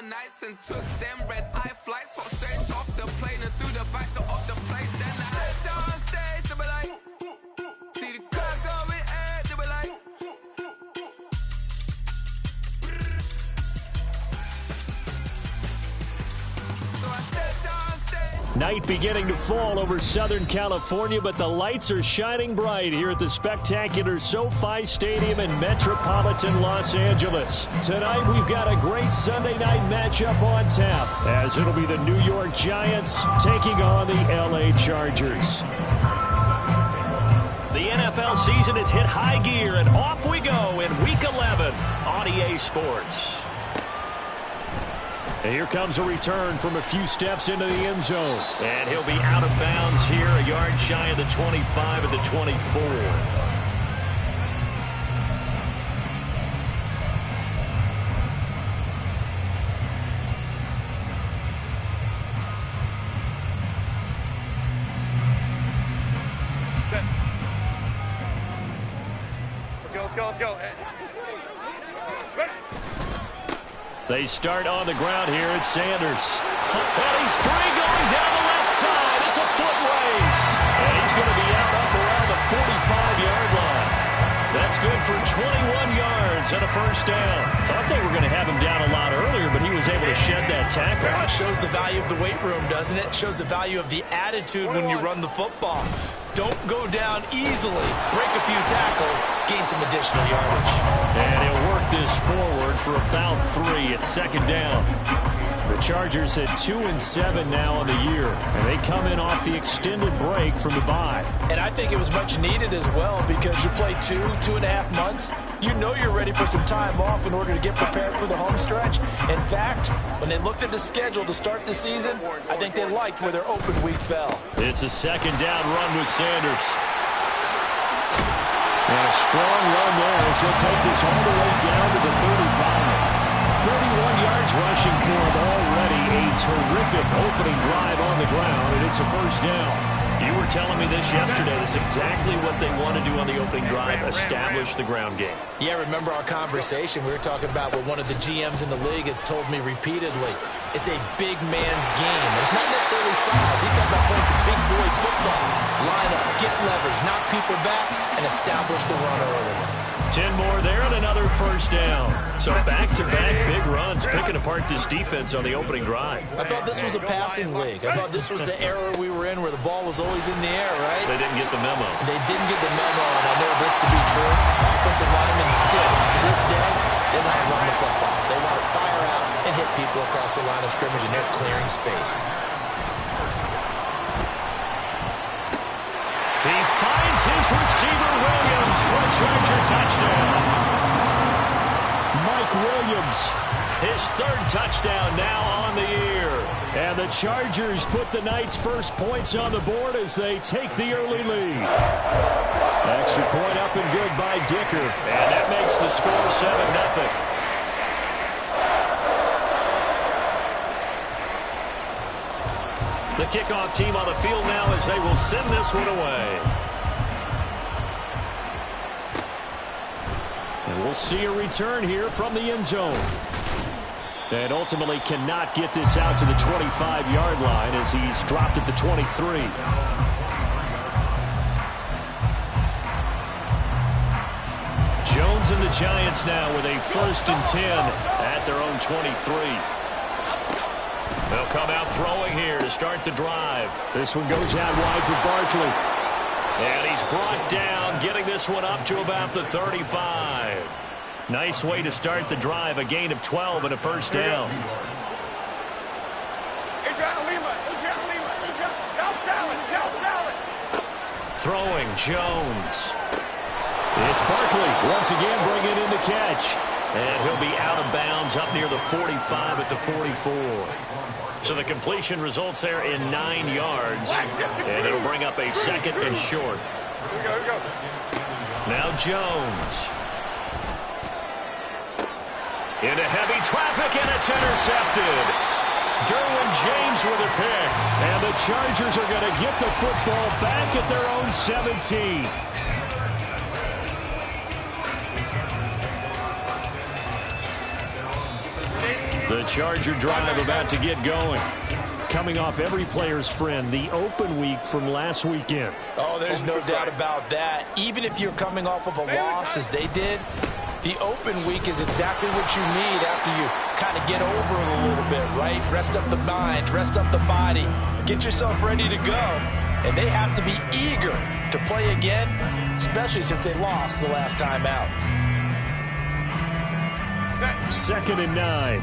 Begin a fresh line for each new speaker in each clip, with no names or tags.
nights and took them red-eye flights. Hop straight off the plane and through the back door of the place. Then I head down stage, they were like, see the crowd going ahead, they were like, so I stepped down stage.
Night beginning to fall over Southern California, but the lights are shining bright here at the spectacular SoFi Stadium in metropolitan Los Angeles. Tonight we've got a great Sunday night matchup on tap, as it'll be the New York Giants taking on the LA Chargers. The NFL season has hit high gear, and off we go in Week 11 on EA Sports. And here comes a return from a few steps into the end zone. And he'll be out of bounds here, a yard shy of the 25 at the 24.
Let's go.
They start on the ground here at Sanders. And he's free going down the left side. It's a foot race. And he's going to be out up around the 45-yard line. That's good for 21 yards and a first down. Thought they were going to have him down a lot earlier, but he was able to shed that tackle.
Well, it shows the value of the weight room, doesn't it? It shows the value of the attitude when you run the football. Don't go down easily. Break a few tackles. Gain some additional yardage.
And he'll work this forward for about 3 at second down. The Chargers at 2-7 now on the year, and they come in off the extended break from the bye.
And I think it was much needed as well, because you play 2.5 months. You know you're ready for some time off in order to get prepared for the home stretch. In fact, when they looked at the schedule to start the season, I think they liked where their open week fell.
It's a second down run with Sanders. And a strong run there as he'll take this all the way down to the 35. 31 yards rushing for him already. A terrific opening drive on the ground, and it's a first down. You were telling me this yesterday. That's exactly what they want to do on the opening drive, establish the ground game.
Yeah, remember our conversation? We were talking about what one of the GMs in the league has told me repeatedly. It's a big man's game. It's not necessarily size. He's talking about playing some big boy football. Line up, get leverage, knock people back, and establish the run early.
10 more there and another first down. So back-to-back big runs, picking apart this defense on the opening drive.
I thought this was a passing league. I thought this was the era we were in where the ball was always in the air, right?
They didn't get the memo.
They didn't get the memo, and I know this to be true. Offensive linemen still, to this day, they want to run the football. They want to fire out and hit people across the line of scrimmage, and they're clearing space.
He finds his receiver, Williams, for a Charger touchdown. Mike Williams, his third touchdown now on the year. And the Chargers put the night's first points on the board as they take the early lead. Extra point up and good by Dicker. And that makes the score 7-0. The kickoff team on the field now as they will send this one away. And we'll see a return here from the end zone. And ultimately cannot get this out to the 25-yard line as he's dropped at the 23. Jones and the Giants now with a 1st and 10 at their own 23. They'll come out throwing here to start the drive. This one goes out wide for Barkley. And he's brought down, getting this one up to about the 35. Nice way to start the drive, a gain of 12 and a first down. Throwing, Jones. It's Barkley once again bringing in the catch. And he'll be out of bounds up near the 45 at the 44. So the completion results there in 9 yards. And it'll bring up a 2nd and short. Now Jones. Into heavy traffic, and it's intercepted. Derwin James with a pick. And the Chargers are going to get the football back at their own 17. The Charger drive about to get going. Coming off every player's friend, the open week from last weekend.
Oh, there's no doubt about that. Even if you're coming off of a loss as they did, the open week is exactly what you need after you kind of get over it a little bit, right? Rest up the mind, rest up the body, get yourself ready to go. And they have to be eager to play again, especially since they lost the last time out.
2nd and 9.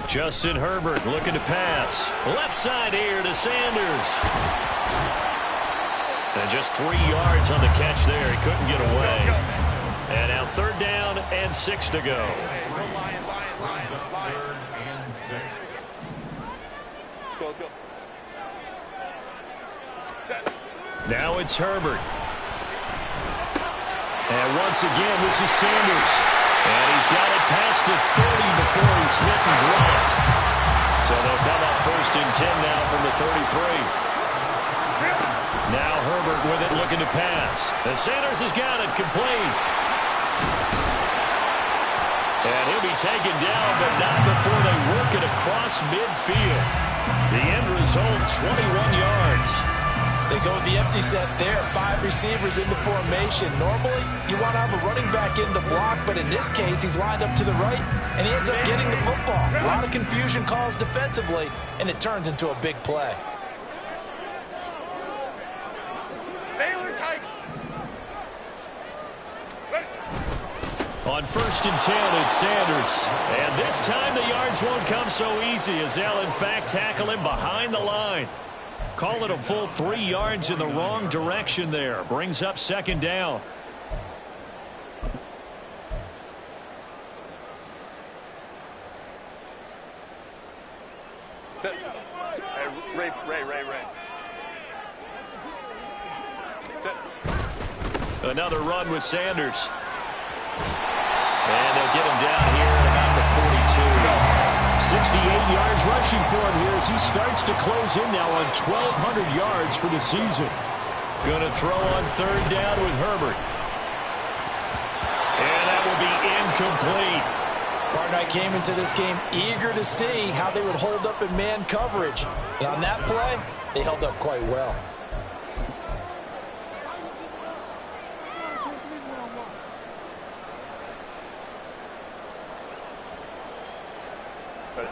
Justin Herbert looking to pass. Left side here to Sanders. And just 3 yards on the catch there. He couldn't get away. And now 3rd down and 6 to go. Now it's Herbert. And once again, this is Sanders. And he's got it past the 30 before he's hit and dropped. So they'll come up 1st and 10 now from the 33. Now Herbert with it, looking to pass. And Sanders has got it complete. And he'll be taken down, but not before they work it across midfield. The end result, 21 yards.
They go with the empty set there. 5 receivers into formation. Normally, you want to have a running back in to block, but in this case, he's lined up to the right, and he ends up getting the football. A lot of confusion calls defensively, and it turns into a big play.
On 1st and 10, it's Sanders. And this time, the yards won't come so easy as they'll, in fact, tackle him behind the line. Call it a full 3 yards in the wrong direction there. Brings up 2nd down.
Ray.
Another run with Sanders. And they'll get him down here at about the 42. 68 yards rushing for him here as he starts to close in now on 1,200 yards for the season. Going to throw on 3rd down with Herbert. And that will be incomplete.
Partner, I came into this game eager to see how they would hold up in man coverage. And on that play, they held up quite well.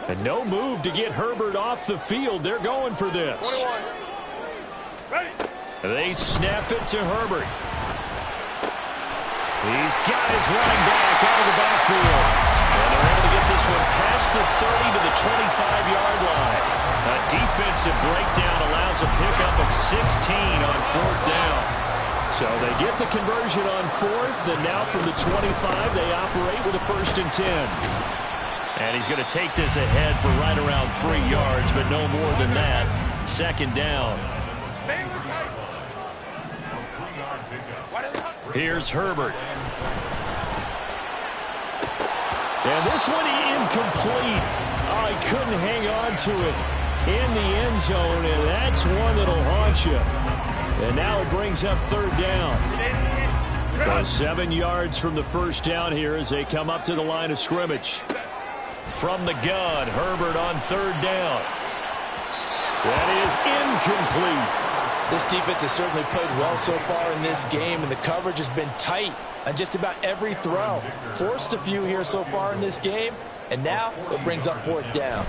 And no move to get Herbert off the field. They're going for this.
21. Ready.
They snap it to Herbert. He's got his running back out of the backfield. And they're able to get this one past the 30 to the 25-yard line. A defensive breakdown allows a pickup of 16 on 4th down. So they get the conversion on 4th, and now from the 25, they operate with a 1st and 10. And he's going to take this ahead for right around 3 yards, but no more than that. 2nd down. Here's Herbert. And this one incomplete. Oh, he couldn't hang on to it in the end zone, and that's one that'll haunt you. And now it brings up 3rd down. So 7 yards from the 1st down here as they come up to the line of scrimmage. From the gun, Herbert on 3rd down. That is incomplete.
This defense has certainly played well so far in this game, and the coverage has been tight on just about every throw. Forced a few here so far in this game, and now it brings up 4th down.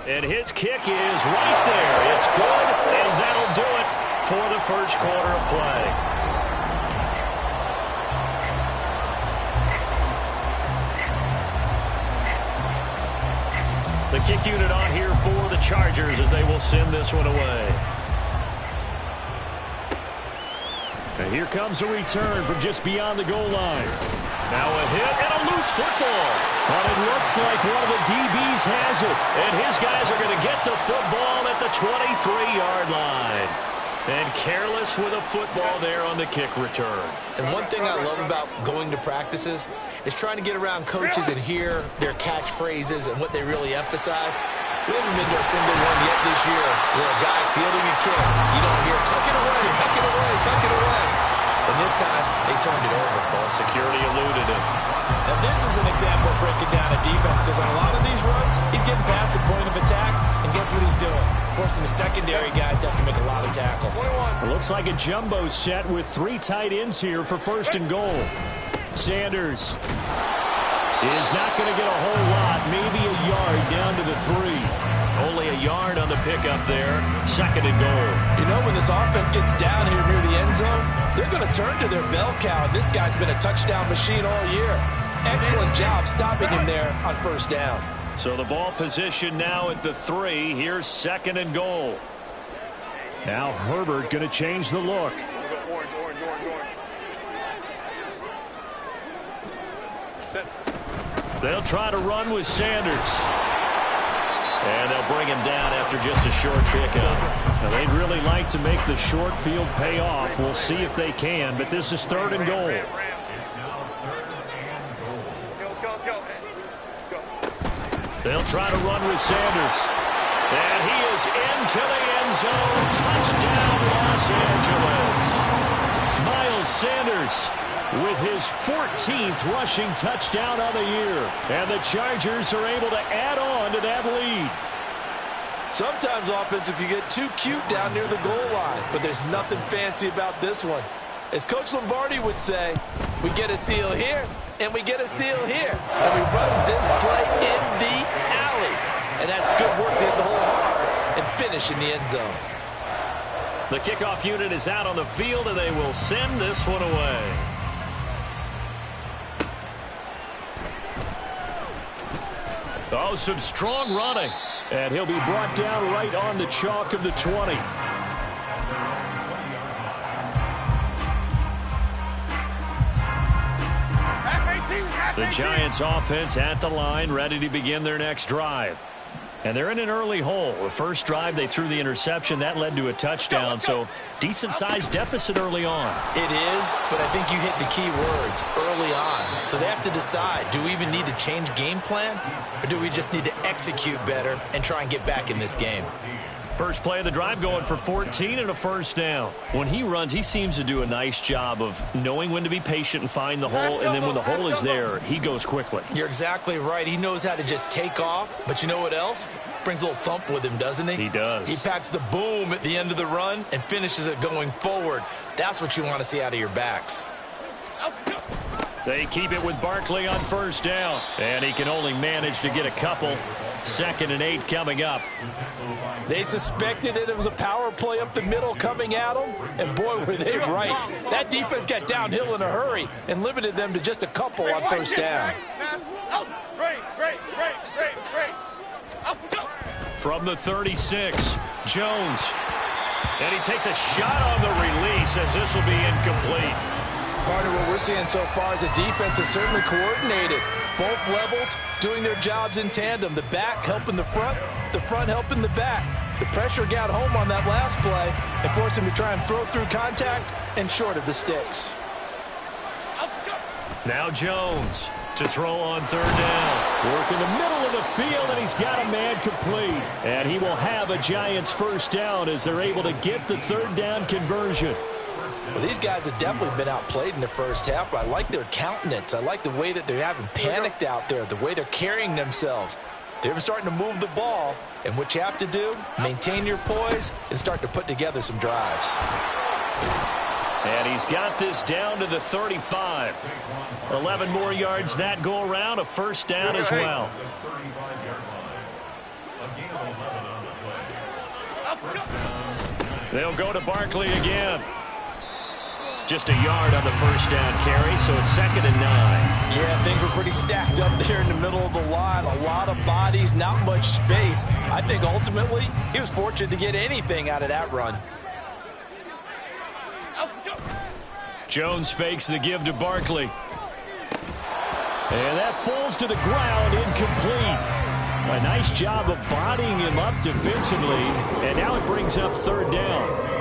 And his kick is right there. It's good, and that'll do it for the 1st quarter of play. The kick unit on here for the Chargers as they will send this one away. And here comes a return from just beyond the goal line. Now a hit and a loose football. But it looks like one of the DBs has it. And his guys are going to get the football at the 23-yard line. And careless with a football there on the kick return.
And one thing I love about going to practices is trying to get around coaches and hear their catchphrases and what they really emphasize. We haven't been to a single one yet this year where a guy fielding a kick, you don't hear, tuck it away, tuck it away, tuck it away. And this time, they turned it over.
Ball security eluded him.
Now this is an example of breaking down a defense, because on a lot of these runs, he's getting past the point of attack, and guess what he's doing? Forcing the secondary guys to have to make a lot of tackles.
It looks like a jumbo set with 3 tight ends here for 1st and goal. Sanders is not going to get a whole lot, maybe a yard down to the 3. Only a yard on the pickup there. 2nd and goal.
You know, when this offense gets down here near the end zone, they're going to turn to their bell cow. And this guy's been a touchdown machine all year. Excellent job stopping him there on 1st down.
So the ball position now at the 3. Here's 2nd and goal. Now Herbert going to change the look. They'll try to run with Sanders. And they'll bring him down after just a short pickup. Now, they'd really like to make the short field pay off. We'll see if they can, but this is 3rd and goal. They'll try to run with Sanders. And he is into the end zone. Touchdown, Los Angeles. Miles Sanders with his 14th rushing touchdown of the year. And the Chargers are able to add on to that lead.
Sometimes offenses can get too cute down near the goal line, but there's nothing fancy about this one. As Coach Lombardi would say, we get a seal here, and we get a seal here. And we run this play in the alley. And that's good work to hit the hole hard and finish in the end zone.
The kickoff unit is out on the field, and they will send this one away. Oh, some strong running. And he'll be brought down right on the chalk of the 20. The Giants offense at the line, ready to begin their next drive. And they're in an early hole. The first drive, they threw the interception. That led to a touchdown, so decent-sized deficit early on.
It is, but I think you hit the key words, early on. So they have to decide, do we even need to change game plan, or do we just need to execute better and try and get back in this game?
First play of the drive going for 14 and a 1st down. When he runs, he seems to do a nice job of knowing when to be patient and find the hole, and then when the hole is there, he goes quickly.
You're exactly right. He knows how to just take off, but you know what else? Brings a little thump with him, doesn't he?
He does.
He packs the boom at the end of the run and finishes it going forward. That's what you want to see out of your backs.
They keep it with Barkley on 1st down, and he can only manage to get a couple. 2nd and 8 coming up.
They suspected it was a power play up the middle coming at them, and boy, were they right. That defense got downhill in a hurry and limited them to just a couple on 1st down.
From the 36, Jones. And he takes a shot on the release as this will be incomplete.
Part of what we're seeing so far is the defense is certainly coordinated. Both levels doing their jobs in tandem. The back helping the front helping the back. The pressure got home on that last play and forced him to try and throw through contact and short of the sticks.
Now Jones to throw on 3rd down. Work in the middle of the field, and he's got a man complete. And he will have a Giants 1st down as they're able to get the 3rd down conversion.
Well, these guys have definitely been outplayed in the first half, but I like their countenance. I like the way that they haven't panicked out there, the way they're carrying themselves. They're starting to move the ball, and what you have to do, maintain your poise and start to put together some drives.
And he's got this down to the 35. 11 more yards that go around, a 1st down as well. They'll go to Barkley again. Just a yard on the 1st down carry, so it's 2nd and 9.
Yeah, things were pretty stacked up there in the middle of the line. A lot of bodies, not much space. I think ultimately he was fortunate to get anything out of that run.
Jones fakes the give to Barkley. And that falls to the ground, incomplete. A nice job of bodying him up defensively, and now it brings up 3rd down.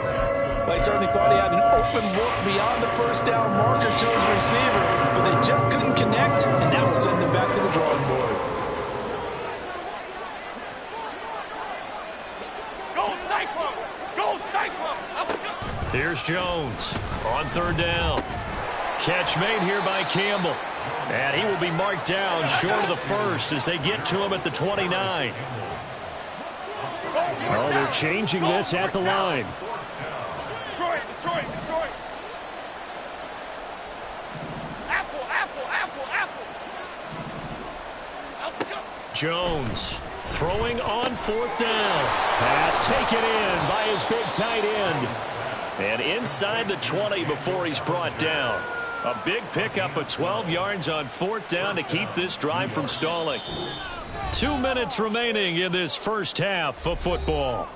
They certainly thought he had an open look beyond the 1st down marker to his receiver, but they just couldn't connect, and that will send them back to the drawing board.
Here's Jones on third down. Catch made here by Campbell. And he will be marked down short of the first as they get to him at the 29. Oh, they're changing this at the line.
Detroit. Apple.
Jones throwing on fourth down. Pass taken in by his big tight end. And inside the 20 before he's brought down. A big pickup of 12 yards on fourth down to keep this drive from stalling. 2 minutes remaining in this first half of football.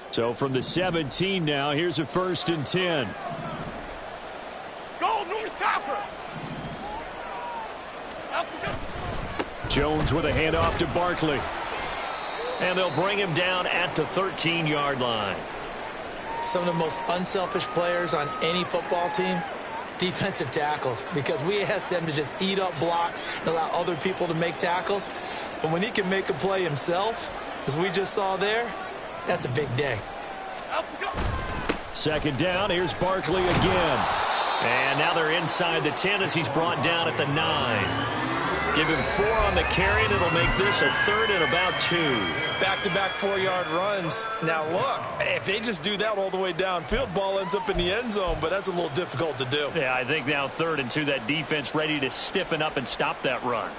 So from the 17 now, here's a 1st and 10.
Go, North Copper.
Jones with a handoff to Barkley. And they'll bring him down at the 13-yard line.
Some of the most unselfish players on any football team, defensive tackles, because we ask them to just eat up blocks and allow other people to make tackles. But when he can make a play himself, as we just saw there, that's a big day.
Second down, here's Barkley again. And now they're inside the 10 as he's brought down at the 9. Give him 4 on the carry, and it'll make this a 3rd and about 2.
Back-to-back 4-yard runs. Now, look, if they just do that all the way downfield, ball ends up in the end zone, but that's a little difficult to do.
Yeah, I think now 3rd and 2, that defense ready to stiffen up and stop that run.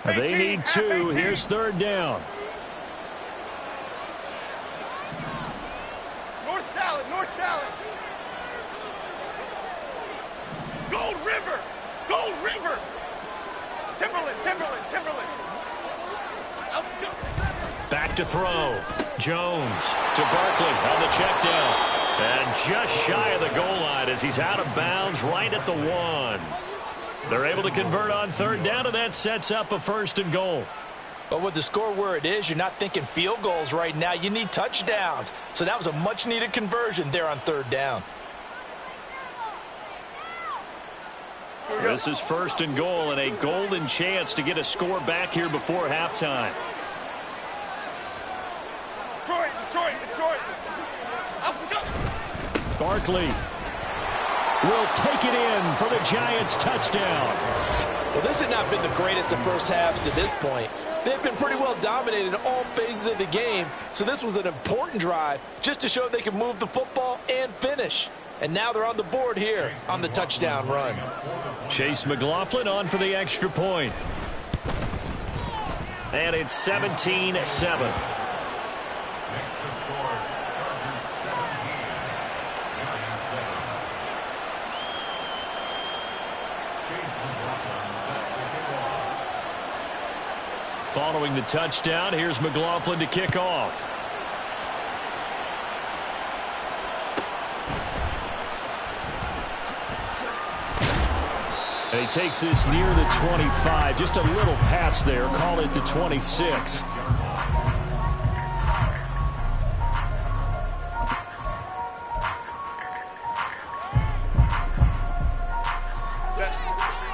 They need 2. Here's 3rd down.
North salad. Gold River. Timberland.
Back to throw. Jones to Barkley on the check down. And just shy of the goal line as he's out of bounds right at the 1. They're able to convert on 3rd down, and that sets up a 1st and goal.
But with the score where it is, you're not thinking field goals right now. You need touchdowns. So that was a much-needed conversion there on 3rd down.
This is 1st and goal and a golden chance to get a score back here before halftime.
Detroit.
Barkley will take it in for the Giants touchdown.
Well, this has not been the greatest of first halves to this point. They've been pretty well dominated in all phases of the game, so this was an important drive just to show they can move the football and finish. And now they're on the board here on the touchdown run.
Chase McLaughlin on for the extra point. And it's 17-7. Following the touchdown, here's McLaughlin to kick off. And he takes this near the 25. Just a little pass there. Call it the 26.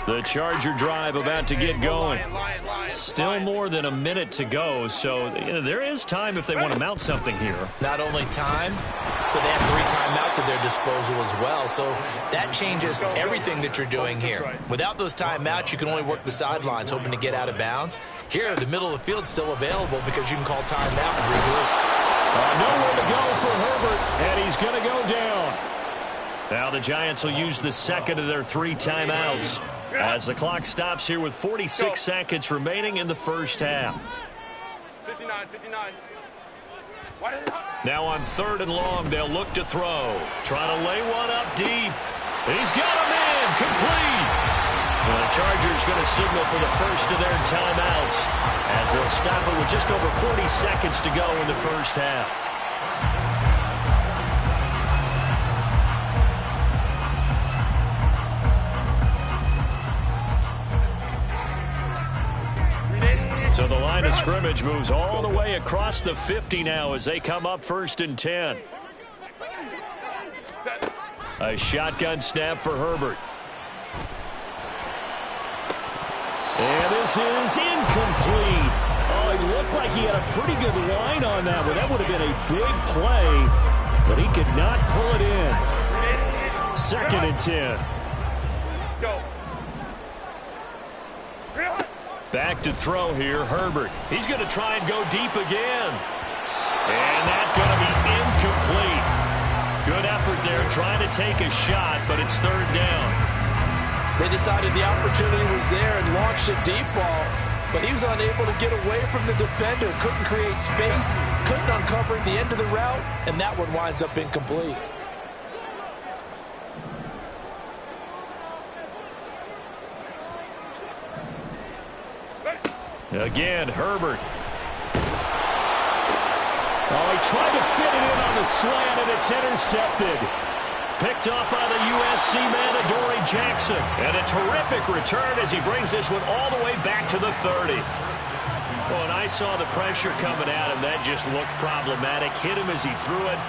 The Charger drive about to get going. Still more than a minute to go, so there is time if they want to mount something here.
Not only time, but they have 3 timeouts at their disposal as well, so that changes everything that you're doing here. Without those timeouts, you can only work the sidelines, hoping to get out of bounds. Here, the middle of the field is still available because you can call timeout and regroup.
Nowhere to go for Herbert, and he's going to go down. Now the Giants will use the second of their 3 timeouts as the clock stops here with 46 seconds remaining in the first half.
59.
Now on 3rd and long, they'll look to throw. Trying to lay one up deep. He's got him in. Complete. Well, the Chargers going to signal for the first of their timeouts as they'll stop it with just over 40 seconds to go in the first half. So the line of scrimmage moves all the way across the 50 now as they come up 1st and 10. A shotgun snap for Herbert. And this is incomplete. Oh, he looked like he had a pretty good line on that one. That would have been a big play, but he could not pull it in. 2nd and 10.
Go.
Back to throw here, Herbert. He's going to try and go deep again. And that's going to be incomplete. Good effort there trying to take a shot, but it's 3rd down.
They decided the opportunity was there and launched a deep ball, but he was unable to get away from the defender, couldn't create space, couldn't uncover the end of the route, and that one winds up incomplete.
Again, Herbert. Oh, he tried to fit it in on the slant, and it's intercepted. Picked up by the USC man, Adoree Jackson. And a terrific return as he brings this one all the way back to the 30. Well, and I saw the pressure coming at him. That just looked problematic. Hit him as he threw it,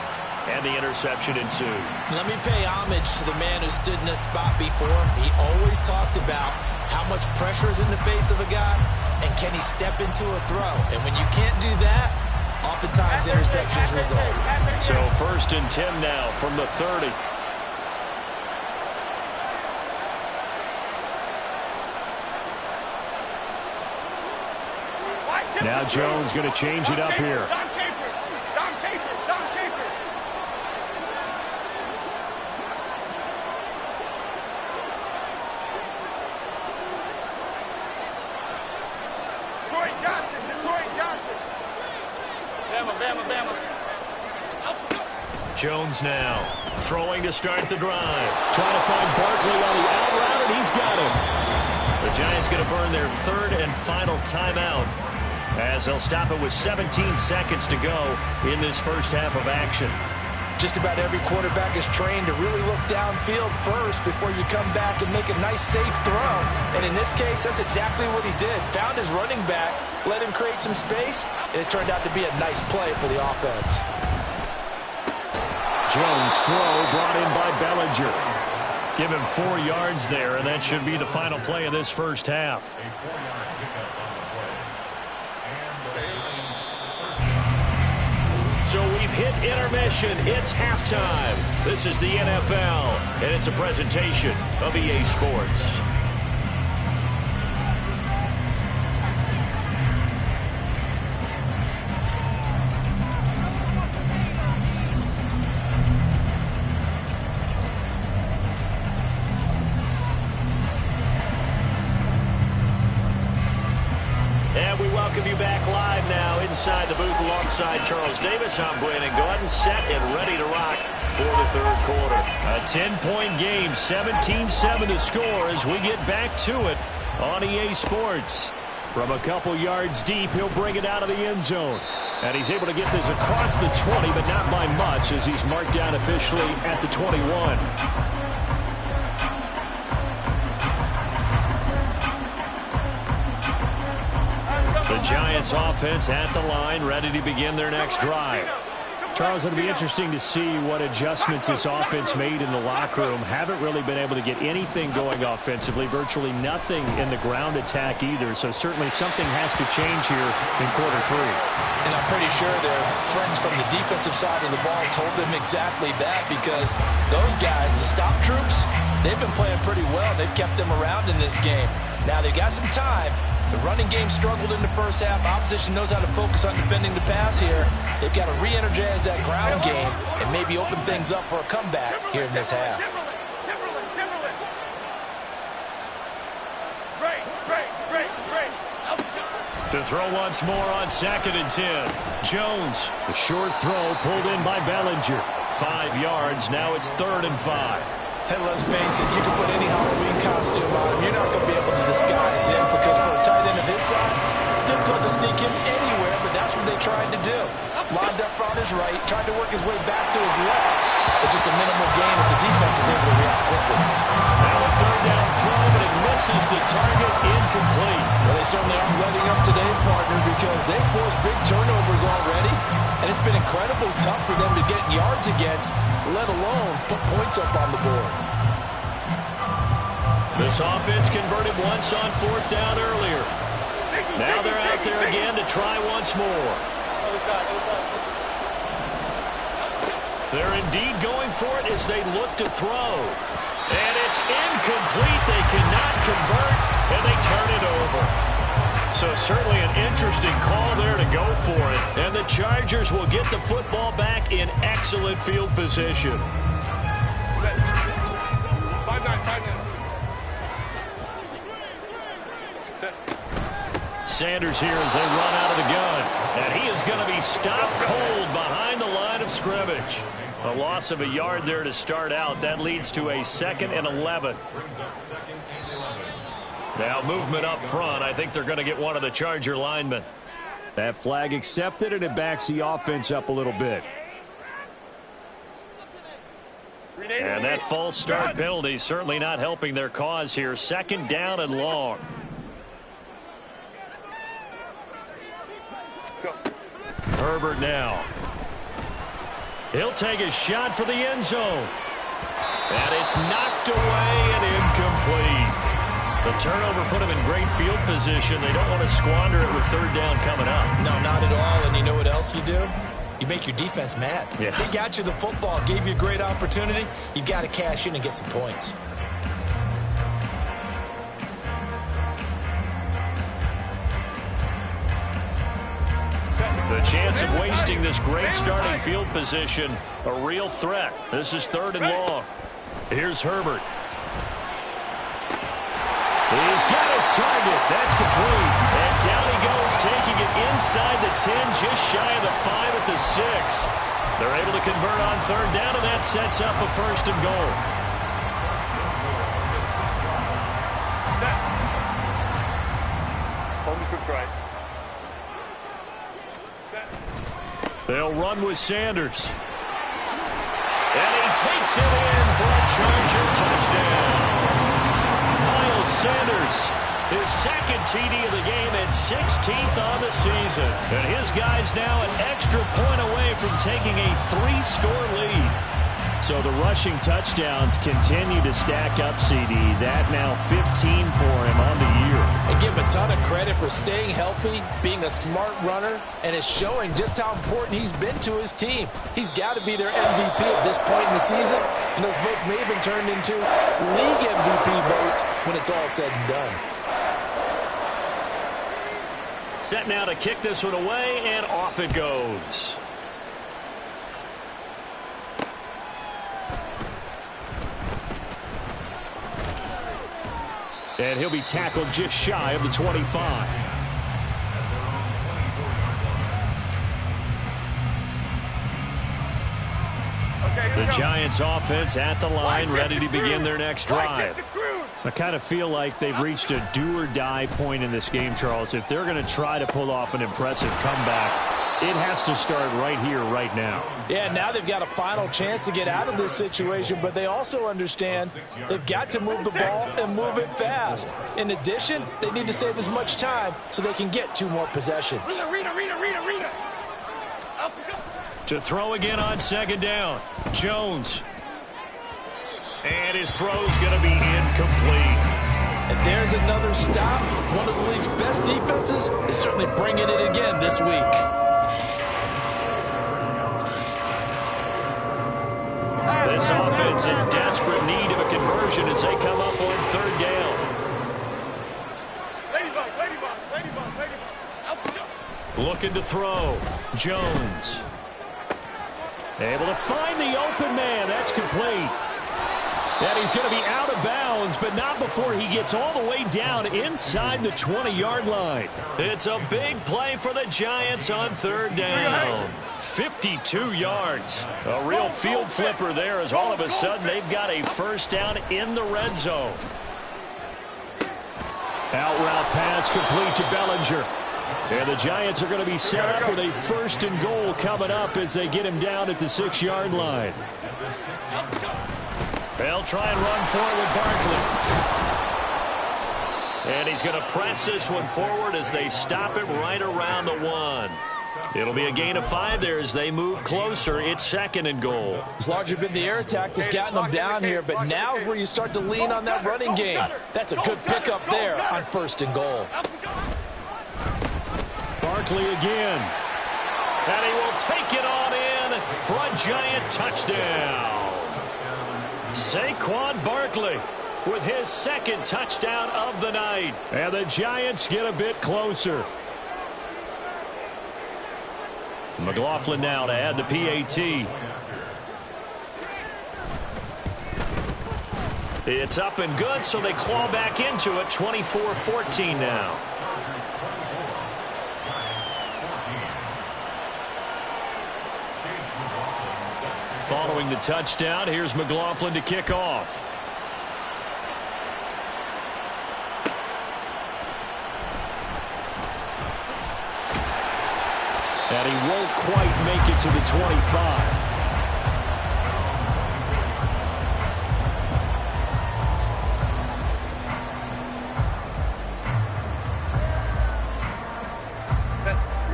and the interception ensued. Let me pay homage to the man who stood in this spot before. He always talked about how much pressure is in the face of a guy, and can he step into a throw. And when you can't do that, oftentimes interceptions result. So 1st and 10 now from the 30. Now Jones going to change it up here.
Don Capers. Don Capers. Don Capers. Detroit Johnson. Detroit Johnson. Bama, Bama, Bama.
Jones now throwing to start the drive. Trying to find Barkley on the out route, and he's got him. The Giants going to burn their 3rd and final timeout, as they'll stop it with 17 seconds to go in this first half of action. Just about every quarterback is trained to really look downfield first before you come back and make a nice, safe throw. And in this case, that's exactly what he did. Found his running back, let him create some space, and it turned out to be a nice play for the offense. Jones' throw brought in by Bellinger. Give him 4 yards there, and that should be the final play of this first half. So we've hit intermission. It's halftime. This is the NFL, and it's a presentation of EA Sports. Welcome you back live now inside the booth alongside Charles Davis. I'm Brandon Gordon, set and ready to rock for the 3rd quarter. A 10-point game, 17-7 the score as we get back to it on EA Sports. From a couple yards deep, he'll bring it out of the end zone. And he's able to get this across the 20, but not by much, as he's marked down officially at the 21. The Giants offense at the line, ready to begin their next drive. Charles, it'll be interesting to see what adjustments this offense made in the locker room. Haven't really been able to get anything going offensively, virtually nothing in the ground attack either. So certainly something has to change here in quarter 3.
And I'm pretty sure their friends from the defensive side of the ball told them exactly that, because those guys, the stop troops, they've been playing pretty well. They've kept them around in this game. Now they've got some time. The running game struggled in the first half. Opposition knows how to focus on defending the pass here. They've got to re-energize that ground game and maybe open things up for a comeback here in this half.
To throw once more on 2nd and 10. Jones, the short throw pulled in by Bellinger. 5 yards, now it's 3rd and 5.
Hey, let's face it, you can put any Halloween costume on him. You're not going to be able to disguise him, because for a tight end of his size, difficult to sneak him anywhere, but that's what they tried to do. Lined up on his right, tried to work his way back to his left, but just a minimal gain as the defense was able to react quickly.
Now a 3rd down throw, but it misses the target, incomplete.
Well, they certainly aren't letting up today, partner, because they forced big turnovers already. And it's been incredibly tough for them to get yards against, let alone put points up on the board.
This offense converted once on 4th down earlier. Now they're out there again to try once more. They're indeed going for it as they look to throw. And it's incomplete. They cannot convert, and they turn it over. So certainly an interesting call there to go for it. And the Chargers will get the football back in excellent field position.
5-9.
Sanders here as they run out of the gun. And he is going to be stopped cold behind the line of scrimmage. A loss of a yard there to start out. That leads to a 2nd and 11. Now movement up front. I think they're going to get one of the Charger linemen. That flag accepted, and it backs the offense up a little bit. And that false start penalty certainly not helping their cause here. 2nd down and long. Herbert now. He'll take a shot for the end zone. And it's knocked away and incomplete. The turnover put him in great field position. They don't want to squander it with 3rd down coming up.
No, not at all. And you know what else you do? You make your defense mad.
Yeah.
They got you the football, gave you a great opportunity. You got to cash in and get some points.
The chance of wasting this great starting field position, a real threat. This is 3rd and long. Here's Herbert. He's got his target. That's complete. And down he goes, taking it inside the 10, just shy of the 5 at the 6. They're able to convert on 3rd down, and that sets up a 1st and goal.
Hold the troops right.
They'll run with Sanders. And he takes it in for a Charger touchdown. Miles Sanders, his 2nd TD of the game and 16th on the season. And his guys now an extra point away from taking a 3-score lead. So the rushing touchdowns continue to stack up, CD. That now 15 for him on the year.
And give him a ton of credit for staying healthy, being a smart runner, and it's showing just how important he's been to his team. He's got to be their MVP at this point in the season, and those votes may have been turned into league MVP votes when it's all said and done.
Set now to kick this one away, and off it goes. And he'll be tackled just shy of the 25. The Giants offense at the line, ready to begin their next drive. I kind of feel like they've reached a do-or-die point in this game, Charles. If they're going to try to pull off an impressive comeback, it has to start right here, right now.
Yeah, now they've got a final chance to get out of this situation, but they also understand they've got to move the ball and move it fast. In addition, they need to save as much time so they can get 2 more possessions.
To throw again on 2nd down, Jones. And his throw's going to be incomplete.
And there's another stop. One of the league's best defenses is certainly bringing it again this week.
This offense in desperate need of a conversion as they come up on 3rd down. Looking to throw. Jones. Able to find the open man. That's complete. And he's going to be out of bounds, but not before he gets all the way down inside the 20-yard line. It's a big play for the Giants on 3rd down. 52 yards. A real field flipper there as all of a sudden they've got a 1st down in the red zone. Out route pass complete to Bellinger. And the Giants are going to be set up with a 1st and goal coming up as they get him down at the 6-yard line. They'll try and run forward with Barkley. And he's going to press this one forward as they stop it right around the 1. It'll be a gain of 5 there as they move closer. It's 2nd and goal.
It's largely been the air attack that's gotten them down here, but now is where you start to lean on that running game. That's a good pickup there on 1st and goal.
Barkley again. And he will take it on in for a Giant touchdown. Saquon Barkley with his 2nd touchdown of the night. And the Giants get a bit closer. McLaughlin now to add the PAT. It's up and good, so they claw back into it. 24-14 now. Following the touchdown, here's McLaughlin to kick off. And he won't quite make it to the 25.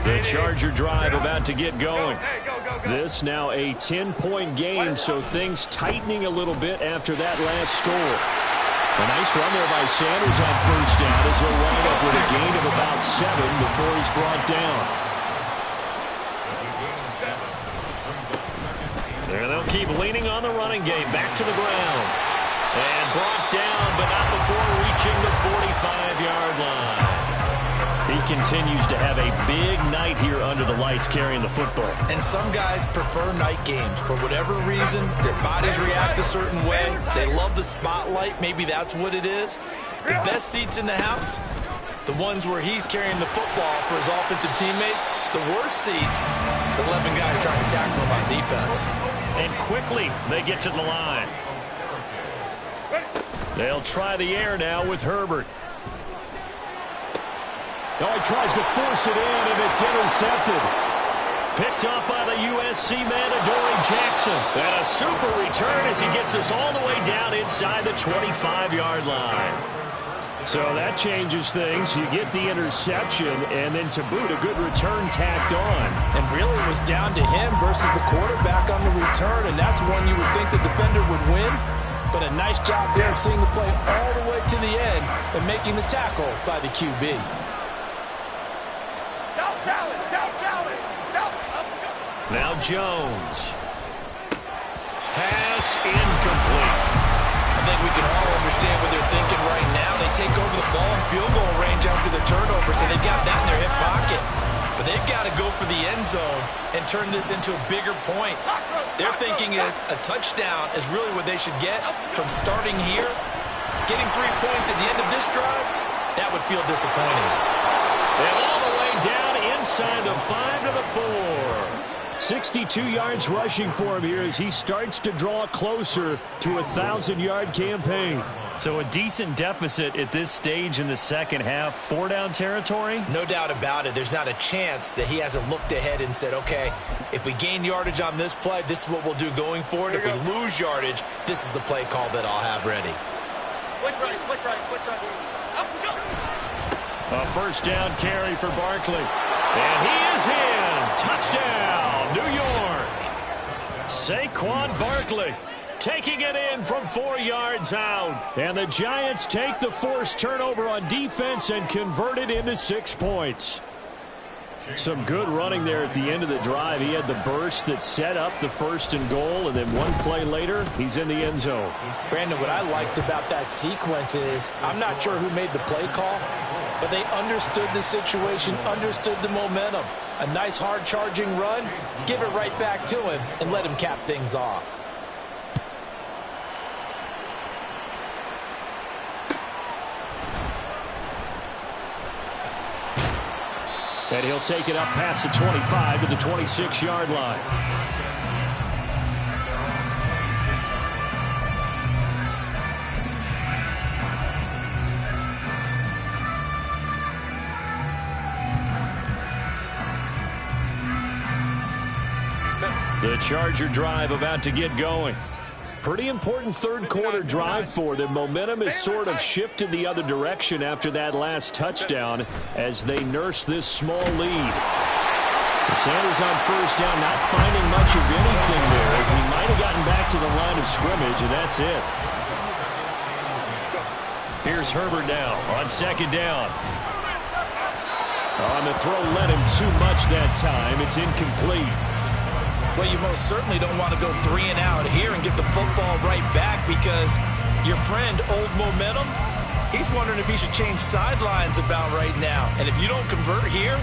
The Charger drive about to get going. This now a 10-point game, so things tightening a little bit after that last score. A nice run there by Sanders on 1st down as they'll wind up with a gain of about 7 before he's brought down. And they'll keep leaning on the running game. Back to the ground. And brought down, but not before reaching the 45-yard line. He continues to have a big night here under the lights carrying the football.
And some guys prefer night games. For whatever reason, their bodies react a certain way. They love the spotlight. Maybe that's what it is. The best seats in the house, the ones where he's carrying the football for his offensive teammates. The worst seats, the 11 guys trying to tackle him on defense.
And quickly, they get to the line. They'll try the air now with Herbert. Oh, he tries to force it in, and it's intercepted. Picked up by the USC man, Adoree Jackson. And a super return as he gets us all the way down inside the 25-yard line. So that changes things. You get the interception, and then to boot, a good return tacked on.
And really it was down to him versus the quarterback on the return, and that's one you would think the defender would win. But a nice job there of seeing the play all the way to the end and making the tackle by the QB.
Now Jones. Pass incomplete.
I think we can all understand what they're thinking right now. They take over the ball in field goal range after the turnover, so they've got that in their hip pocket. But they've got to go for the end zone and turn this into bigger points. Their thinking is a touchdown is really what they should get from starting here. Getting 3 points at the end of this drive, that would feel disappointing.
And all the way down inside the 5 to the 4. 62 yards rushing for him here as he starts to draw closer to a 1,000-yard campaign. So a decent deficit at this stage in the second half. 4-down territory?
No doubt about it. There's not a chance that he hasn't looked ahead and said, okay, if we gain yardage on this play, this is what we'll do going forward. If we lose yardage, this is the play call that I'll have ready.
Flick right, flick right, flick right. Up we go.
A 1st down carry for Barkley. And he is in. Touchdown, New York. Saquon Barkley taking it in from 4 yards out. And the Giants take the forced turnover on defense and convert it into 6 points. Some good running there at the end of the drive. He had the burst that set up the 1st and goal, and then one play later, he's in the end zone.
Brandon, what I liked about that sequence is I'm not sure who made the play call, but they understood the situation, understood the momentum. A nice hard-charging run, give it right back to him, and let him cap things off.
And he'll take it up past the 25 to the 26-yard line. The Charger drive about to get going. Pretty important third-quarter drive for them. Momentum has sort of shifted the other direction after that last touchdown as they nurse this small lead. Sanders on first down, not finding much of anything there, as he might have gotten back to the line of scrimmage, and that's it. Here's Herbert now on second down. On the throw, led him too much that time. It's incomplete.
Well, you most certainly don't want to go 3 and out here and get the football right back, because your friend, Old Momentum, he's wondering if he should change sidelines about right now. And if you don't convert here,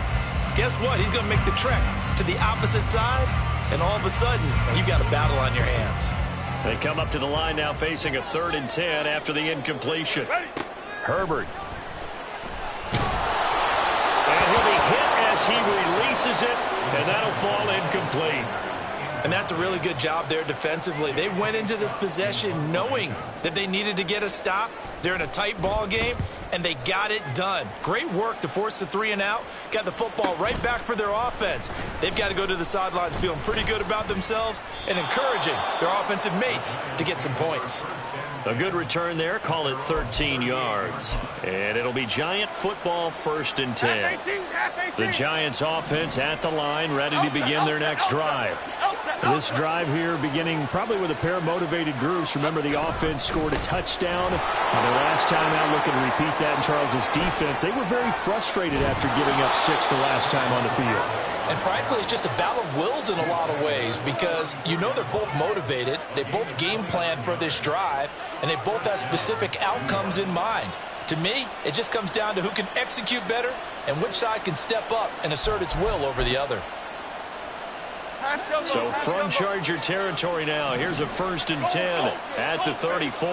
guess what? He's going to make the trek to the opposite side, and all of a sudden, you've got a battle on your hands.
They come up to the line now facing a 3rd and 10 after the incompletion. Herbert. And he'll be hit as he releases it, and that'll fall incomplete.
And that's a really good job there defensively. They went into this possession knowing that they needed to get a stop. They're in a tight ball game, and they got it done. Great work to force the 3 and out. Got the football right back for their offense. They've got to go to the sidelines feeling pretty good about themselves and encouraging their offensive mates to get some points.
A good return there. Call it 13 yards. And it'll be Giant football, 1st and 10. The Giants offense at the line, ready to begin their next drive. This drive here beginning probably with a pair of motivated groups. Remember, the offense scored a touchdown on their last time out. Looking to repeat that in Charles's defense. They were very frustrated after giving up 6 the last time on the field.
And frankly, it's just a battle of wills in a lot of ways, because you know they're both motivated. They both game plan for this drive, and they both have specific outcomes in mind. To me, it just comes down to who can execute better and which side can step up and assert its will over the other.
So from Charger territory now, here's a 1st and 10 at the 34.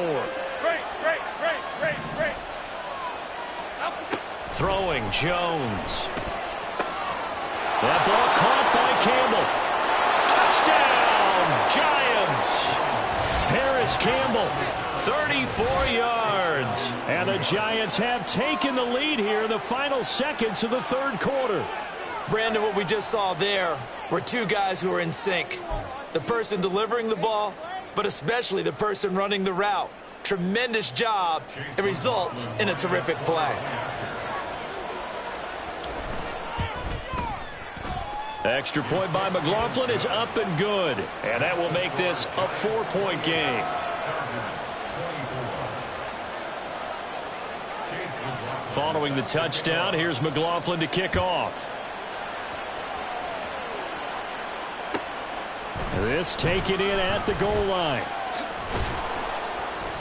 Throwing Jones. That ball caught by Campbell. Touchdown, Giants. Paris Campbell, 34 yards. And the Giants have taken the lead here in the final seconds of the 3rd quarter.
Brandon, what we just saw there were 2 guys who are in sync. The person delivering the ball, but especially the person running the route. Tremendous job. It results in a terrific play.
Extra point by McLaughlin is up and good. And that will make this a 4-point game. Following the touchdown, here's McLaughlin to kick off. This taken in at the goal line.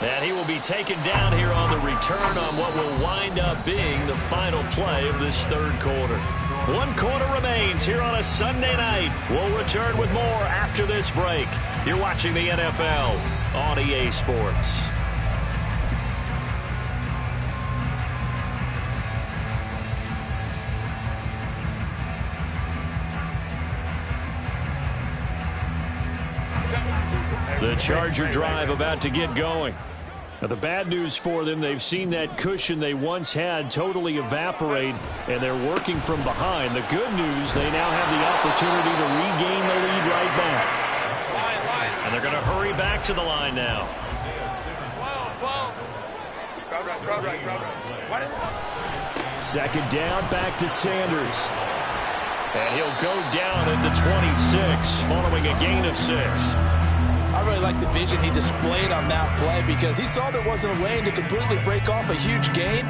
And he will be taken down here on the return on what will wind up being the final play of this 3rd quarter. 1 quarter remains here on a Sunday night. We'll return with more after this break. You're watching the NFL on EA Sports. The Charger drive about to get going. Now, the bad news for them, they've seen that cushion they once had totally evaporate, and they're working from behind. The good news, they now have the opportunity to regain the lead right back. And they're going to hurry back to the line now. Second down, back to Sanders. And he'll go down at the 26, following a gain of 6.
I really like the vision he displayed on that play, because he saw there wasn't a lane to completely break off a huge gain.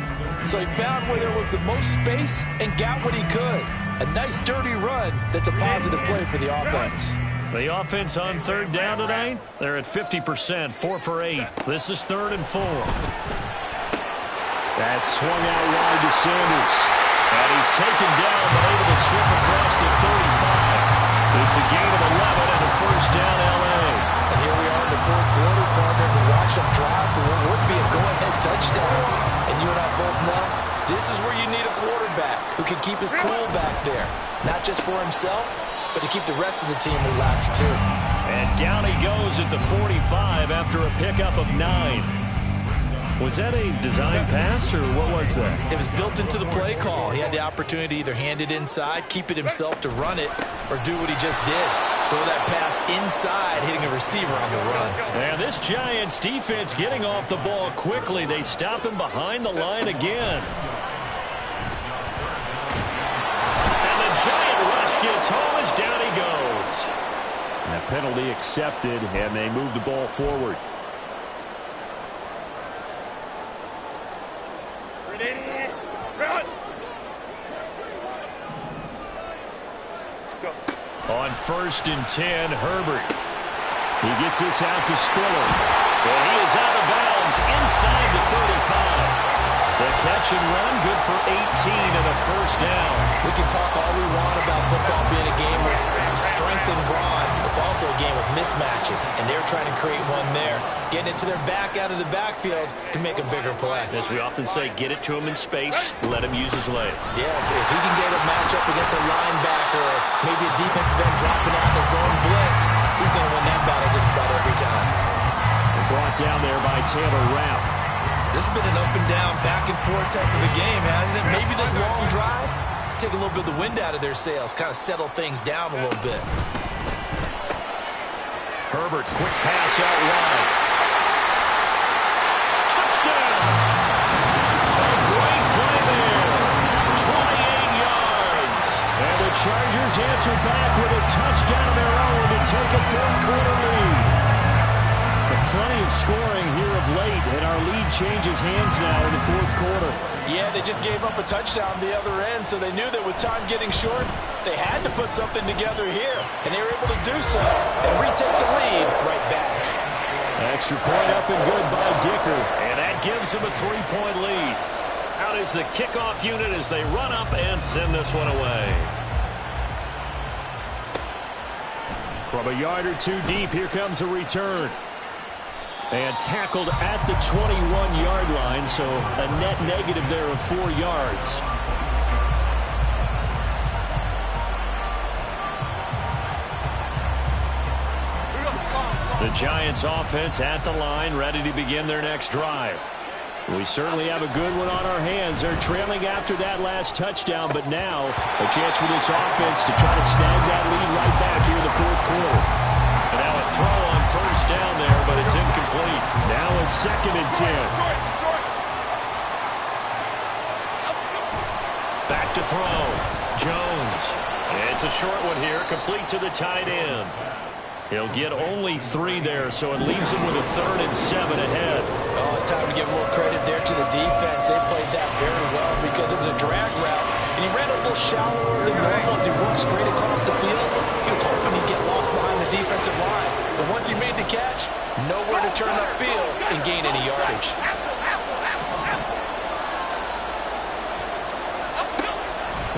So he found where there was the most space and got what he could. A nice dirty run that's a positive play for the offense.
The offense on 3rd down tonight, they're at 50%, 4 for 8. This is 3rd and 4. That's swung out wide to Sanders. And he's taken down but able to slip across the 35. It's a gain of 11 and a 1st down LA.
And here we are in the 4th quarter, partner. We watch them drive for what would be a go-ahead touchdown. And you and I both know this is where you need a quarterback who can keep his cool back there. Not just for himself, but to keep the rest of the team relaxed too.
And down he goes at the 45 after a pickup of 9. Was that a design pass, or what was that?
It was built into the play call. He had the opportunity to either hand it inside, keep it himself to run it, or do what he just did. Throw that pass inside, hitting a receiver on the run.
And this Giants defense getting off the ball quickly. They stop him behind the line again. And the giant rush gets home as down he goes. And a penalty accepted, and they move the ball forward. On 1st and 10, Herbert. He gets this out to Spiller. And he is out of bounds inside the 35. The catch and run, good for 18 and a first down.
We can talk all we want about football being a game of strength and brawn. It's also a game of mismatches, and they're trying to create one there, getting it to their back out of the backfield to make a bigger play.
As we often say, get it to him in space, let him use his leg.
Yeah, if he can get a matchup against a linebacker or maybe a defensive end dropping out in a zone blitz, he's going to win that battle just about every time.
And brought down there by Taylor Rapp.
This has been an up-and-down, back-and-forth type of a game, hasn't it? Maybe this long drive, take a little bit of the wind out of their sails, kind of settle things down a little bit.
Herbert, quick pass out wide. Touchdown! A great play there. 28 yards. And the Chargers answer back with a touchdown of their own to take a fourth-quarter lead. Plenty of scoring here of late, and our lead changes hands now in the fourth quarter.
Yeah, they just gave up a touchdown the other end, so they knew that with time getting short, they had to put something together here, and they were able to do so and retake the lead right back.
Extra point up and good by Dicker, and that gives them a 3-point lead. Out is the kickoff unit as they run up and send this one away. From a yard or two deep, here comes a return. And tackled at the 21-yard line, so a net negative there of 4 yards. The Giants offense at the line, ready to begin their next drive. We certainly have a good one on our hands. They're trailing after that last touchdown, but now a chance for this offense to try to snag that lead right back here in the fourth quarter. And now a throw on first down there, but it's incomplete. Now a 2nd and 10. Back to throw. Jones. It's a short one here, complete to the tight end. He'll get only 3 there, so it leaves him with a 3rd and 7 ahead.
Oh, it's time to give more credit there to the defense. They played that very well because it was a drag route, and he ran a little shallower than normal as he worked straight across the field. He was hoping he'd get lost behind the defensive line, but once he made the catch, nowhere to turn upfield and gain any yardage.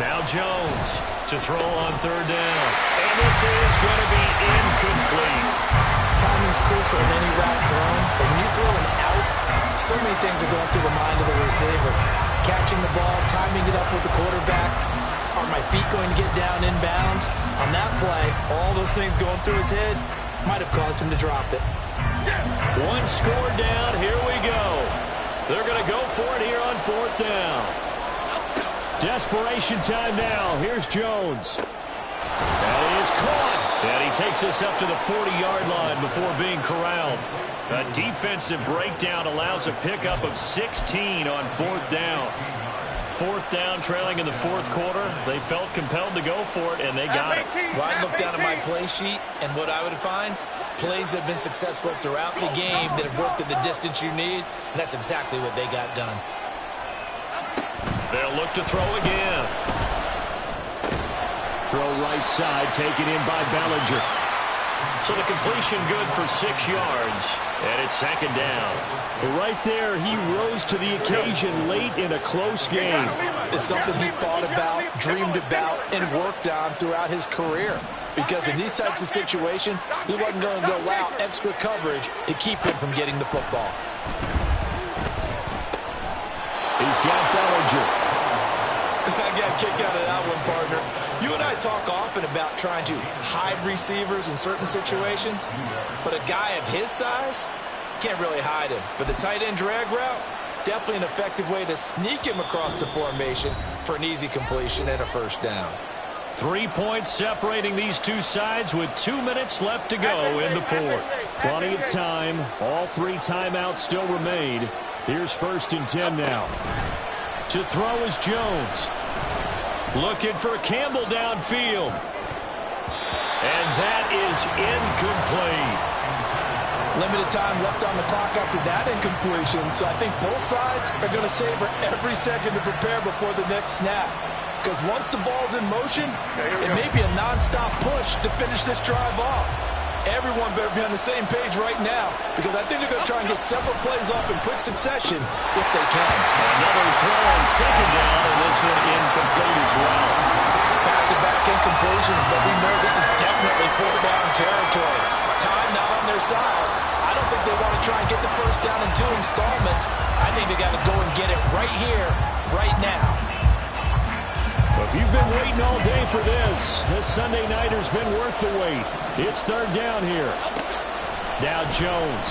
Now Jones to throw on 3rd down. And this is going to be incomplete.
Timing's crucial in any route thrown, but when you throw an out, so many things are going through the mind of the receiver. Catching the ball, timing it up with the quarterback. Are my feet going to get down in bounds? On that play, all those things going through his head might have caused him to drop it.
1 score down. Here we go. They're going to go for it here on 4th down. Desperation time now. Here's Jones. That is caught. And he takes us up to the 40-yard line before being corralled. A defensive breakdown allows a pickup of 16 on 4th down. 4th down, trailing in the fourth quarter. They felt compelled to go for it, and they got it.
Well, I'd look down at my play sheet, and what I would find, plays that have been successful throughout the game that have worked at the distance you need, and that's exactly what they got done.
They'll look to throw again. Throw right side, taken in by Bellinger. So the completion good for 6 yards, and it's 2nd down.
Right there, he rose to the occasion late in a close game.
It's something he thought about, dreamed about, and worked on throughout his career. Because in these types of situations, he wasn't going to allow extra coverage to keep him from getting the football.
He's got Bellinger.
I got a kick out of that one, partner. You and I talk often about trying to hide receivers in certain situations, but a guy of his size can't really hide him. But the tight end drag route, definitely an effective way to sneak him across the formation for an easy completion and a first down.
3 points separating these two sides with 2 minutes left to go in the fourth.
Plenty of time. All 3 timeouts still remain. Here's 1st and 10 now.
To throw is Jones. Looking for Campbell downfield. And that is incomplete.
Limited time left on the clock after that incompletion, so I think both sides are going to savor every second to prepare before the next snap. Because once the ball's in motion, it may be a nonstop push to finish this drive off. Everyone better be on the same page right now, because I think they're going to try and get several plays off in quick succession if they can.
Another throw on second down, and this one incomplete as well.
Back-to-back incompletions, but we know this is definitely fourth down territory. Time not on their side. I don't think they want to try and get the first down in 2 installments. I think they got to go and get it right here, right now.
Well, if you've been waiting all day for this Sunday nighter's been worth the wait. It's third down here. Now Jones.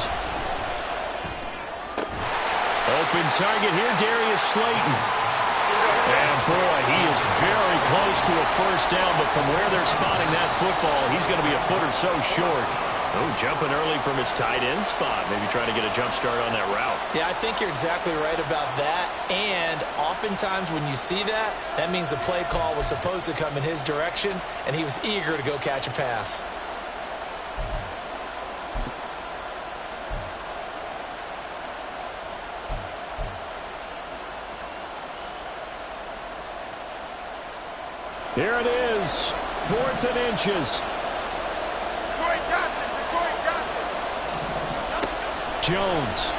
Open target here, Darius Slayton. And boy, he is very close to a first down, but from where they're spotting that football, he's going to be a foot or so short. Oh, jumping early from his tight end spot. Maybe trying to get a jump start on that route.
Yeah, I think you're exactly right about that. And oftentimes when you see that, that means the play call was supposed to come in his direction, and he was eager to go catch a pass.
Here it is, 4th and inches. Jones.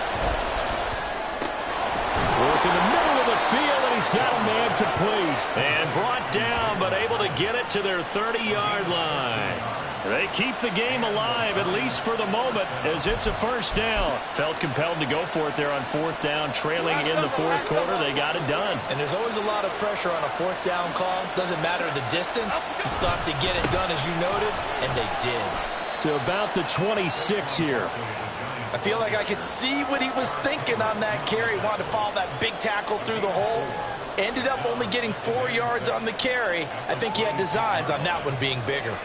Work in the middle of the field, and he's got a man complete.
And brought down, but able to get it to their 30-yard line. They keep the game alive, at least for the moment, as it's a first down. Felt compelled to go for it there on 4th down, trailing in the 4th quarter. They got it done.
And there's always a lot of pressure on a 4th down call. Doesn't matter the distance. You still have to get it done, as you noted, and they did.
To about the 26 here.
I feel like I could see what he was thinking on that carry. Wanted to follow that big tackle through the hole. Ended up only getting 4 yards on the carry. I think he had designs on that one being bigger.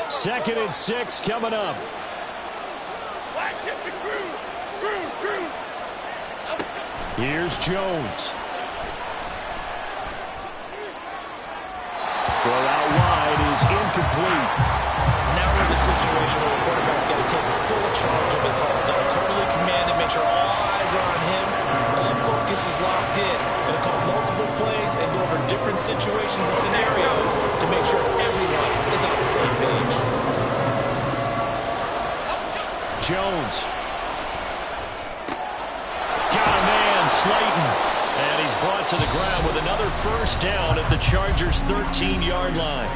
Second and 6 coming up. Here's Jones. Throw out wide is incomplete.
Now we're in the situation where the quarterback's got to take full charge of his huddle. Got to totally command it, make sure all eyes are on him. All focus is locked in. Going to call multiple plays and go over different situations and scenarios to make sure everyone is on the same page.
Jones. Got a man, Slayton. And he's brought to the ground with another first down at the Chargers' 13-yard line.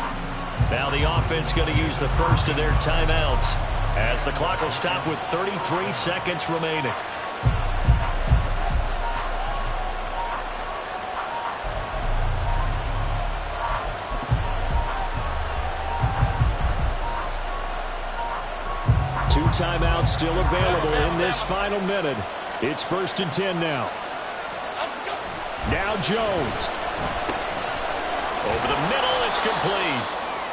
Now the offense going to use the first of their timeouts as the clock will stop with 33 seconds remaining. Two timeouts still available in this final minute. It's 1st and 10 now. Now Jones.
Over the middle, it's complete.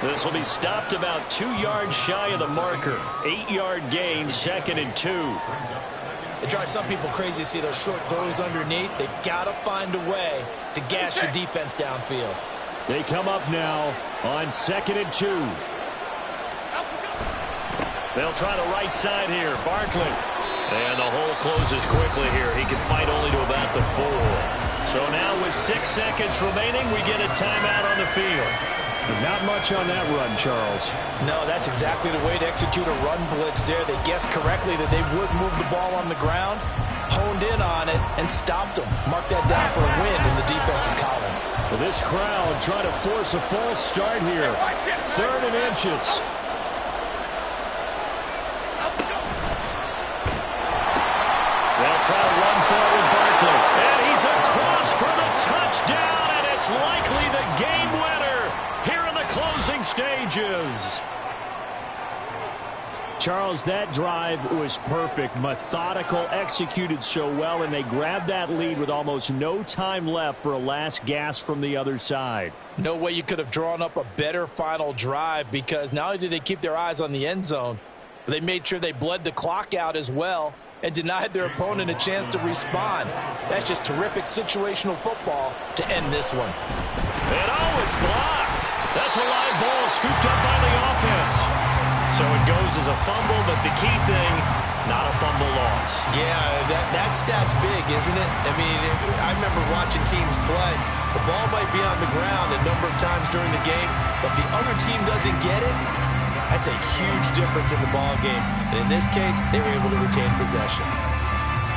This will be stopped about 2 yards shy of the marker. 8-yard gain, 2nd and 2.
It drives some people crazy to see those short throws underneath. They've got to find a way to gas your defense downfield.
They come up now on 2nd and 2.
They'll try the right side here. Barkley. And the hole closes quickly here. He can fight only to about the 4. So now with 6 seconds remaining, we get a timeout on the field.
Not much on that run, Charles.
No, that's exactly the way to execute a run blitz there. They guessed correctly that they would move the ball on the ground, honed in on it, and stopped them. Mark that down for a win in the defense's column.
Well, this crowd trying to force a false start here. 3rd and inches.
They'll try to run forward Barkley. And he's across for the touchdown, and it's likely the game winner here in the closing stages.
Charles, that drive was perfect, methodical, executed so well, and they grabbed that lead with almost no time left for a last gasp from the other side.
No way you could have drawn up a better final drive, because not only did they keep their eyes on the end zone, They made sure they bled the clock out as well and denied their opponent a chance to respond. That's just terrific situational football to end this one.
And oh, it's blocked. That's a live ball scooped up by the offense. So it goes as a fumble, but the key thing, not a fumble loss.
Yeah, that stat's big, isn't it? I mean, I remember watching teams play. The ball might be on the ground a number of times during the game, but if the other team doesn't get it, that's a huge difference in the ball game. And in this case, they were able to retain possession.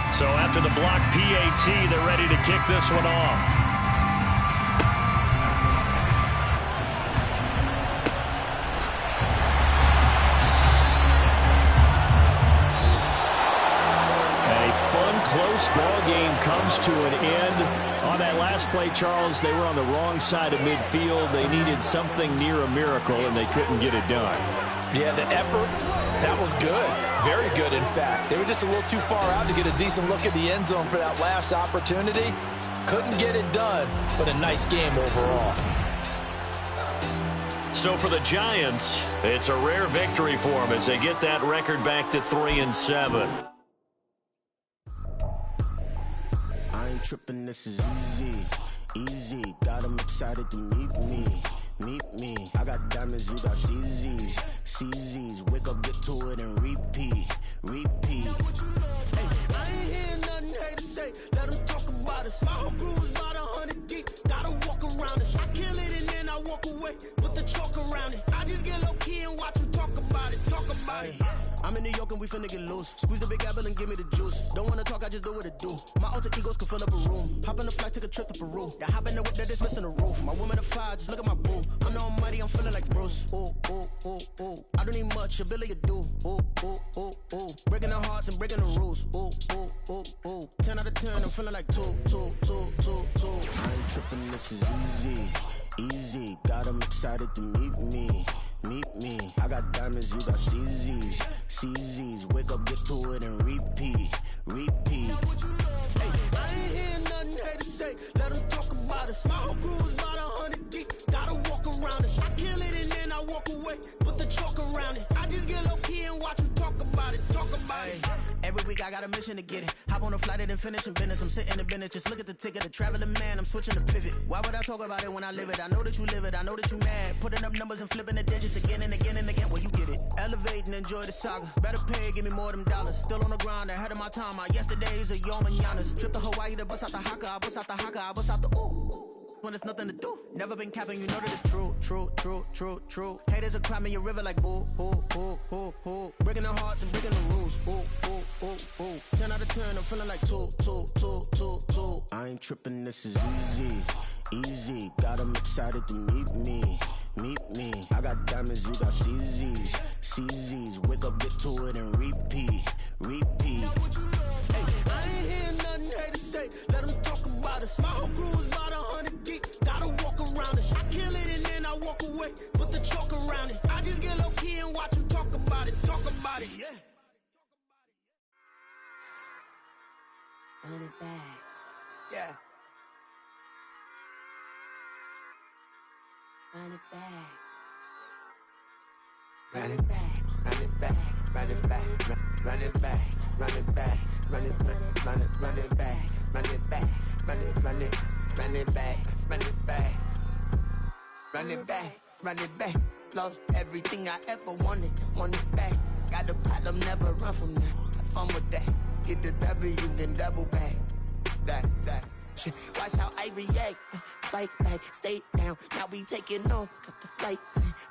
So after the block PAT, they're ready to kick this one off. Close ball game comes to an end. On that last play, Charles, they were on the wrong side of midfield. They needed something near a miracle, and they couldn't get it done.
Yeah, the effort, that was good. Very good, in fact. They were just a little too far out to get a decent look at the end zone for that last opportunity. Couldn't get it done, but a nice game overall.
So for the Giants, it's a rare victory for them as they get that record back to 3-7.
I ain't tripping, this is easy, got them excited to meet me, I got diamonds, you got CZs, wake up, get to it, and repeat, hey, I ain't hearing nothing haters say, let them talk about us, my whole crew is about 100 deep, gotta walk around it, I kill it and then I walk away, with the chalk around it, I just get low key and watch them talk about it, I'm in New York and we finna get loose. Squeeze the big apple and give me the juice. Don't wanna talk, I just do what it do. My alter egos can fill up a room. Hop in the flight, take a trip to Peru. That hop in the whip that is missing the roof. My woman a fire, just look at my boo. I'm the almighty, I'm feeling like Bruce. Ooh. I don't need much, ability to do. Ooh. Breaking the hearts and breaking the rules. Ooh. 10 out of 10, I'm feeling like 2. I ain't tripping, this is easy. Got them excited to meet me. I got diamonds, you got CZs, wake up, get to it, and repeat. Hey, I ain't hearing nothing haters say, let them talk about us. My whole crew is about 100 deep, gotta walk around it. I kill it and then I walk away, put the chalk around it. I just get low key and watch them talk about it. Every week I got a mission to get it. Hop on a flight and then finish in business. I'm sitting in business, just look at the ticket. A traveling man, I'm switching to pivot. Why would I talk about it when I live it? I know that you live it, I know that you mad. Putting up numbers and flipping the digits again and again and again. Well, you get it. Elevate and enjoy the saga. Better pay, give me more of them dollars. Still on the grind, ahead of my time. My yesterdays are yo mananas. Trip to Hawaii to bust out the haka. I bust out the haka, I bust out the ooh. When there's nothing to do. Never been capping, you know that it's true. Haters are climbing your river like boo. Breaking their hearts and breaking the rules. Ooh. 10 out of 10, I'm feeling like 2. I ain't tripping, this is easy. Got them excited to meet me. I got diamonds, you got CZs, wake up, get to it, and repeat. Hey, I ain't hearing nothing haters say, let them talk about us. My whole crew is about 100 deep, gotta walk around it. I kill it and then I walk away, put the chalk around it. I just get low key and watch them talk about it, yeah.
Run it back.
Yeah.
Run it back.
Run it back, run it back, run it back, run it back, run it back, run it back, run it back, run it back, run it back, run it back. Lost everything I ever wanted it back. Got a problem, never run from that. Have fun with that. Get the W, then double back. That. Shit. Watch how I react. Fight back, stay down. Now we taking on. Got the flight.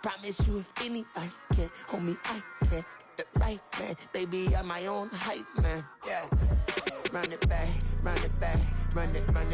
Promise you if anybody can, homie, I can. Get the right man. Baby, I'm my own hype man. Yeah. Run it back, run it back, run it.